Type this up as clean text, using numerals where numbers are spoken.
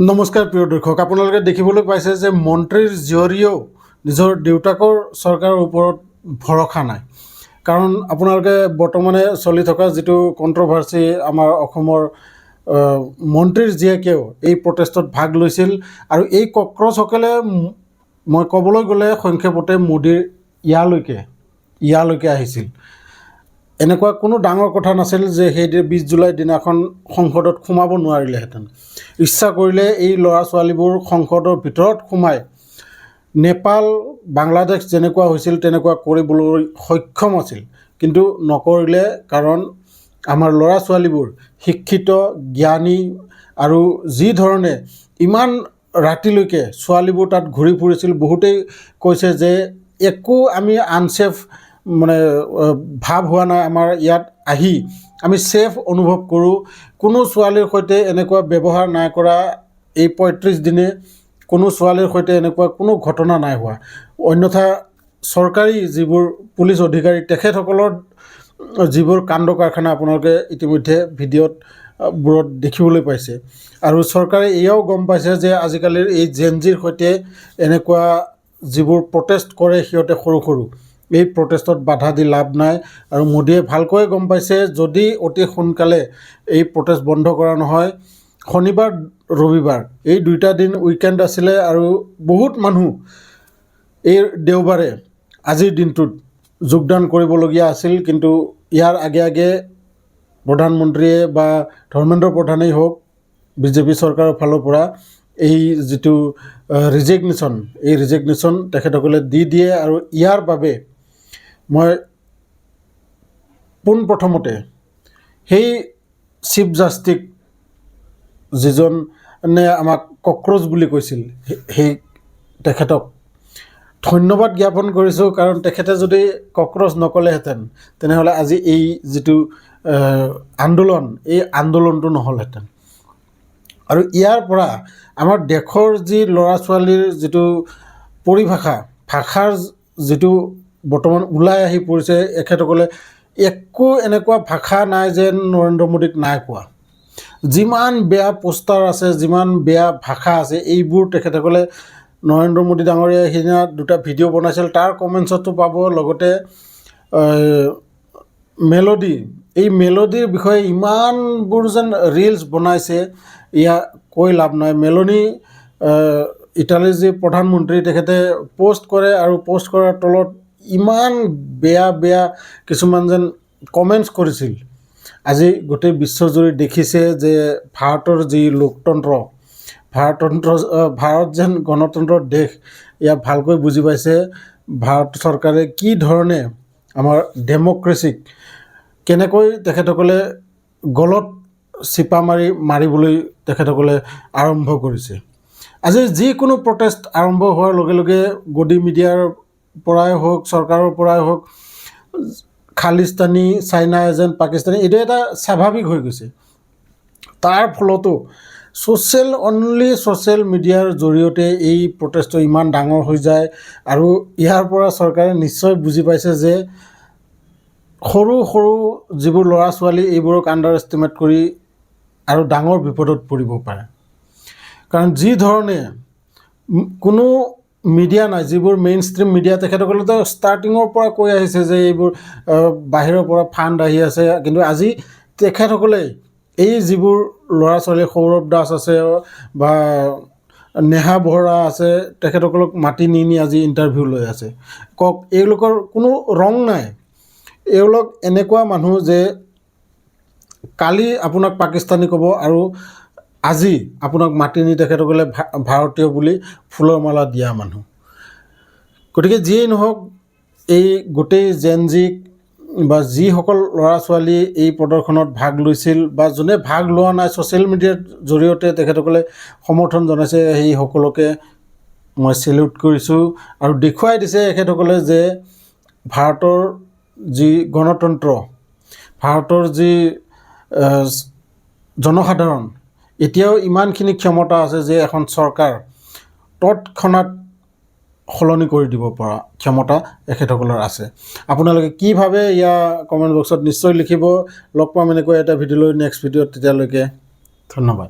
নমস্কাৰ প্ৰিয় দৰ্শক, আপোনালোকে দেখিবলৈ পাইছে যে মন্ত্ৰীৰ জীয়ৰীয়েও নিজৰ দেউতাকৰ চৰকাৰৰ ওপৰত ভৰসা নাই। কাৰণ আপোনালোকে বৰ্তমানে চলি থকা যিটো কণ্ট্ৰভাৰ্চি, আমাৰ অসমৰ মন্ত্ৰীৰ জীয়েকেও এই প্ৰটেষ্টত ভাগ লৈছিল আৰু এই কক্ৰচসকলে মই ক'বলৈ গ'লে সংক্ষেপতে মোদীৰ ইয়ালৈকে আহিছিল। এনেকুৱা কোনো ডাঙৰ কথা নাছিল যে সেই 20 জুলাই দিনাখন সংসদত সোমাব নোৱাৰিলেহেঁতেন। ইচ্ছা কৰিলে এই ল'ৰা ছোৱালীবোৰ সংসদৰ ভিতৰত সোমাই নেপাল বাংলাদেশ যেনেকুৱা হৈছিল তেনেকুৱা কৰিবলৈ সক্ষম আছিল, কিন্তু নকৰিলে। কাৰণ আমাৰ ল'ৰা ছোৱালীবোৰ শিক্ষিত, জ্ঞানী আৰু যি ধৰণে ইমান ৰাতিলৈকে ছোৱালীবোৰ তাত ঘূৰি ফুৰিছিল, বহুতেই কৈছে যে একো আমি আনছেফ ভাৱ হোৱা নাই। আমাৰ ইয়াত আহি আমি ছেফ অনুভৱ কৰোঁ। কোনো ছোৱালীৰ সৈতে এনেকুৱা ব্যৱহাৰ নাই কৰা। এই 35 দিনে কোনো ছোৱালীৰ সৈতে এনেকুৱা কোনো ঘটনা নাই হোৱা। অন্যথা চৰকাৰী যিবোৰ পুলিচ অধিকাৰী, তেখেতসকলৰ যিবোৰ কাণ্ড কাৰখানা আপোনালোকে ইতিমধ্যে ভিডিঅ'বোৰত দেখিবলৈ পাইছে। আৰু চৰকাৰে এয়াও গম পাইছে যে আজিকালিৰ এই জেনজিৰ সৈতে এনেকুৱা যিবোৰ প্ৰটেষ্ট কৰে সিহঁতে সৰু এই প্ৰটেষ্টত বাধা দি লাভ নাই। আৰু মোদীয়ে ভালকৈ গম পাইছে, যদি অতি সোনকালে এই প্ৰটেষ্ট বন্ধ কৰা নহয়, শনিবাৰ ৰবিবাৰ এই দুইটা দিন উইকেণ্ড আছিলে আৰু বহুত মানুহ এই দেওবাৰে আজিৰ দিনটোত যোগদান কৰিবলগীয়া আছিল। কিন্তু ইয়াৰ আগে প্ৰধানমন্ত্ৰীয়ে বা ধৰ্মেন্দ্ৰ প্ৰধানেই হওক, বিজেপি চৰকাৰৰ ফালৰ পৰা এই যিটো ৰিজিগনেশ্যন তেখেতসকলে দি দিয়ে। আৰু ইয়াৰ বাবে মই পোনপ্ৰথমতে সেই চিফ জাষ্টিক যিজনে আমাক কক্ৰচ বুলি কৈছিল, সেই তেখেতক ধন্যবাদ জ্ঞাপন কৰিছোঁ। কাৰণ তেখেতে যদি কক্ৰচ নকলেহেঁতেন তেনেহ'লে আজি এই যিটো আন্দোলন, এই আন্দোলনটো নহ'লহেঁতেন। আৰু ইয়াৰ পৰা আমাৰ দেশৰ যি ল'ৰা ছোৱালীৰ যিটো ভাষাৰ যিটো বৰ্তমান ওলাই আহি পৰিছে, এখেতসকলে একো এনেকুৱা ভাষা নাই যেন নৰেন্দ্ৰ মোদীক নাই কোৱা। যিমান বেয়া পোষ্টাৰ আছে, যিমান বেয়া ভাষা আছে, এইবোৰ তেখেতসকলে নৰেন্দ্ৰ মোদী ডাঙৰীয়াই সেইদিনা দুটা ভিডিঅ' বনাইছিল, তাৰ কমেণ্টছতো পাব। লগতে মেলোডি, এই মেলোডিৰ বিষয়ে ইমানবোৰ যেন ৰিলছ বনাইছে, ইয়াক কৈ লাভ নাই। মেলোডি ইটালীৰ যি প্ৰধানমন্ত্ৰী, তেখেতে পষ্ট কৰে আৰু পষ্ট কৰাৰ তলত ইমান বেয়া কিছুমান যেন কমেণ্টছ কৰিছিল। আজি গোটেই বিশ্বজুৰি দেখিছে যে ভাৰতৰ যি লোকতন্ত্ৰ, ভাৰত যেন গণতন্ত্ৰৰ দেশ, ইয়াক ভালকৈ বুজি পাইছে। ভাৰত চৰকাৰে কি ধৰণে আমাৰ ডেম'ক্ৰেচিক কেনেকৈ তেখেতসকলে গলত চিপা মাৰিবলৈ তেখেতসকলে আৰম্ভ কৰিছে। আজি যিকোনো প্ৰটেষ্ট আৰম্ভ হোৱাৰ লগে লগে গদি মিডিয়াৰ পৰাই হওক, চৰকাৰৰ পৰাই হওক, খালিস্তানী, চাইনা এজেণ্ট, পাকিস্তানী, এইটো এটা স্বাভাৱিক হৈ গৈছে। তাৰ ফলতো ছ'চিয়েল মিডিয়াৰ জৰিয়তে এই প্ৰটেষ্টটো ইমান ডাঙৰ হৈ যায়। আৰু ইয়াৰ পৰা চৰকাৰে নিশ্চয় বুজি পাইছে যে সৰু যিবোৰ ল'ৰা ছোৱালী, এইবোৰক আণ্ডাৰ এষ্টিমেট কৰি আৰু ডাঙৰ বিপদত পৰিব পাৰে। কাৰণ যি ধৰণে কোনো মিডিয়া নাই, যিবোৰ মেইন ষ্ট্ৰীম মিডিয়া, তেখেতসকলেতো ষ্টাৰ্টিঙৰ পৰা কৈ আহিছে যে এইবোৰ বাহিৰৰ পৰা ফাণ্ড আহি আছে। কিন্তু আজি তেখেতসকলে এই যিবোৰ ল'ৰা ছোৱালী, সৌৰভ দাস আছে বা নেহা বৰা আছে, তেখেতসকলক মাতি নি আজি ইণ্টাৰভিউ লৈ আছে। কওক, এওঁলোকৰ কোনো ৰং নাই। এওঁলোক এনেকুৱা মানুহ যে কালি আপোনাক পাকিস্তানী ক'ব আৰু আজি আপোনাক মাতি নি তেখেতসকলে ভাৰতীয় বুলি ফুলৰ মালা দিয়া মানুহ। গতিকে যিয়েই নহওক, এই গোটেই জেনজিক বা যিসকল ল'ৰা ছোৱালী এই প্ৰদৰ্শনত ভাগ লৈছিল বা যোনে ভাগ লোৱা নাই, ছ'চিয়েল মিডিয়াৰ জৰিয়তে তেখেতসকলে সমৰ্থন জনাইছে, সেই সকলোকে মই চেলিউট কৰিছোঁ। আৰু দেখুৱাই দিছে এখেতসকলে যে ভাৰতৰ যি গণতন্ত্ৰ, ভাৰতৰ যি জনসাধাৰণ, এতিয়াও ইমানখিনি ক্ষমতা আছে যে এখন চৰকাৰ তৎক্ষণাত সলনি কৰি দিব পৰা ক্ষমতা এখেতসকলৰ আছে। আপোনালোকে কি ভাবে, ইয়াৰ কমেণ্ট বক্সত নিশ্চয় লিখিব। লগ পাম এনেকৈ এটা ভিডিঅ' লৈ নেক্সট ভিডিঅ'ত। তেতিয়ালৈকে ধন্যবাদ।